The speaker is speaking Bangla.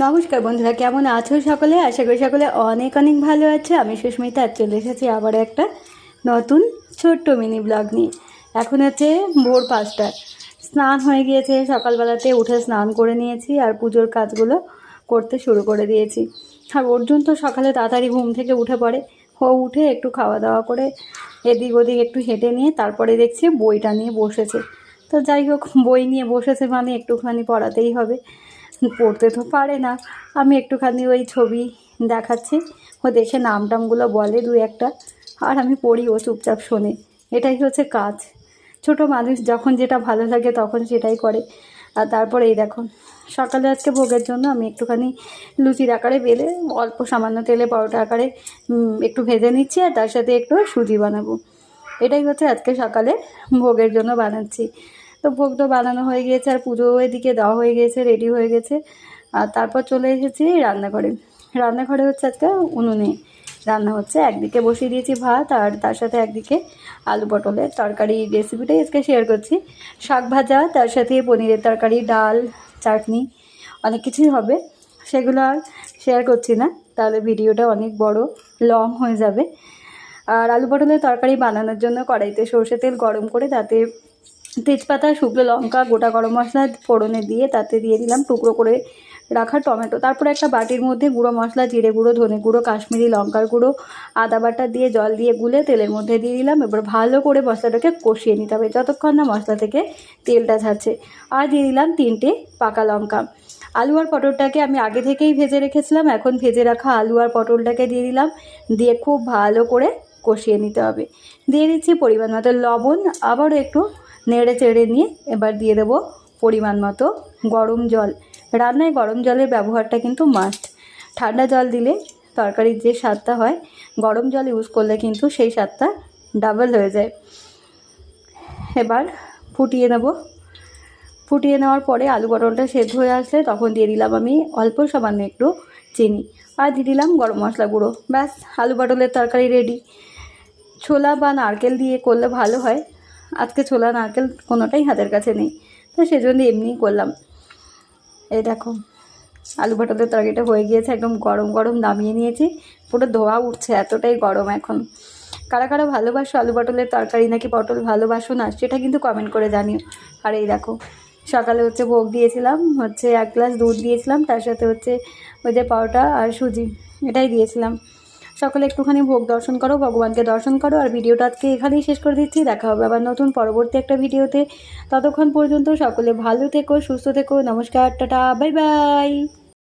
নমস্কার বন্ধুরা, কেমন আছো সকলে? আশা করি সকলে অনেক অনেক ভালো আছে। আমি সুস্মিতা চলে এসেছি আবার একটা নতুন ছোট্ট মিনি ব্লগ নিয়ে। এখন হচ্ছে ভোর 5টা, স্নান হয়ে গিয়েছে। সকালবেলাতে উঠে স্নান করে নিয়েছি আর পুজোর কাজগুলো করতে শুরু করে দিয়েছি। আর অর্জুন তো সকালে তাড়াতাড়ি ঘুম থেকে উঠে পড়ে। ও উঠে একটু খাওয়া দাওয়া করে এদিক ওদিক একটু হেঁটে নিয়ে তারপরে দেখছি বইটা নিয়ে বসেছে। তো যাই হোক, বই নিয়ে বসেছে মানে একটুখানি পড়াতেই হবে। পড়তে তো পারে না, আমি একটুখানি ওই ছবি দেখাচ্ছি, ও দেখে নাম টামগুলো বলে দু একটা, আর আমি পড়ি, ও চুপচাপ শোনে। এটাই হচ্ছে কাজ। ছোট মানুষ যখন যেটা ভালো লাগে তখন সেটাই করে। আর তারপরে এই দেখো, সকালে আজকে ভোগের জন্য আমি একটুখানি লুচির আকারে বেলে অল্প সামান্য তেলে পরোটা আকারে একটু ভেজে নিচ্ছি, আর তার সাথে একটু সুজি বানাবো। এটাই হচ্ছে আজকে সকালে ভোগের জন্য বানাচ্ছি। তো ভোগ তো বানানো হয়ে গিয়েছে আর পুজো এদিকে দেওয়া হয়ে গেছে, রেডি হয়ে গেছে। আর তারপর চলে এসেছি রান্নাঘরে। রান্নাঘরে হচ্ছে আজকে উনুনে রান্না হচ্ছে। একদিকে বসিয়ে দিয়েছি ভাত, আর তার সাথে একদিকে আলু পটলের তরকারি রেসিপিটাই আজকে শেয়ার করছি। শাক ভাজা, তার সাথে পনিরের তরকারি, ডাল, চাটনি, অনেক কিছুই হবে। সেগুলো আর শেয়ার করছি না, তাহলে ভিডিওটা অনেক বড় লং হয়ে যাবে। আর আলু পটলের তরকারি বানানোর জন্য কড়াইতে সর্ষে তেল গরম করে তাতে তেজপাতা, শুকনো লঙ্কা, গোটা গরম মশলা ফোড়নে দিয়ে তাতে দিয়ে দিলাম টুকরো করে রাখা টমেটো। তারপরে একটা বাটির মধ্যে গুঁড়ো মশলা, জিরে গুঁড়ো, ধনে গুঁড়ো, কাশ্মীরি লঙ্কার গুঁড়ো, আদা বাটা দিয়ে জল দিয়ে গুলে তেলের মধ্যে দিয়ে দিলাম। এবার ভালো করে মশলাটাকে কষিয়ে নিতে হবে যতক্ষণ না মশলা থেকে তেলটা ছাড়ছে। আর দিয়ে দিলাম 3টে পাকা লঙ্কা। আলু আর পটলটাকে আমি আগে থেকেই ভেজে রেখেছিলাম, এখন ভেজে রাখা আলু আর পটলটাকে দিয়ে দিলাম। দিয়ে খুব ভালো করে কষিয়ে নিতে হবে। দিয়ে দিচ্ছি পরিমাণ মতো লবণ, আবারও একটু নেড়ে চেড়ে নিয়ে এবার দিয়ে দেবো পরিমাণ মতো গরম জল। রান্নায় গরম জলের ব্যবহারটা কিন্তু মাস্ট। ঠান্ডা জল দিলে তরকারির যে স্বাদটা হয়, গরম জল ইউজ করলে কিন্তু সেই স্বাদটা ডাবল হয়ে যায়। এবার ফুটিয়ে নেব। ফুটিয়ে নেওয়ার পরে আলু পটলটা সেদ্ধ হয়ে আসলে তখন দিয়ে দিলাম আমি অল্প সামান্য একটু চিনি, আর দিয়ে দিলাম গরম মশলা গুঁড়ো। ব্যাস, আলু পটলের তরকারি রেডি। ছোলা বা নারকেল দিয়ে করলে ভালো হয়, আজকে ছোলা নারকেল কোনোটাই হাতের কাছে নেই, তো সেজন্য এমনিই করলাম। এই দেখো, আলু পটলের তরকারিটা হয়ে গিয়েছে, একদম গরম গরম নামিয়ে নিয়েছি। পুরো ধোয়া উঠছে, এতটাই গরম এখন। কারা কারা ভালোবাসো আলু পটলের তরকারি, নাকি পটল ভালোবাসো না, সেটা কিন্তু কমেন্ট করে জানিও। আর এই দেখো, সকালে হচ্ছে ভোগ দিয়েছিলাম, হচ্ছে 1 গ্লাস দুধ দিয়েছিলাম, তার সাথে হচ্ছে ওই যে পরোটা আর সুজি, এটাই দিয়েছিলাম। সকলে একটুখানি ভোগ দর্শন করো, ভগবানকে দর্শন করো। আর ভিডিওটা আজকে এখানেই শেষ করে দিচ্ছি। দেখা হবে আবার নতুন পরবর্তী একটা ভিডিওতে। ততক্ষণ পর্যন্ত সকলে ভালো থেকো, সুস্থ থেকো। নমস্কার, টাটা, বাই বাই।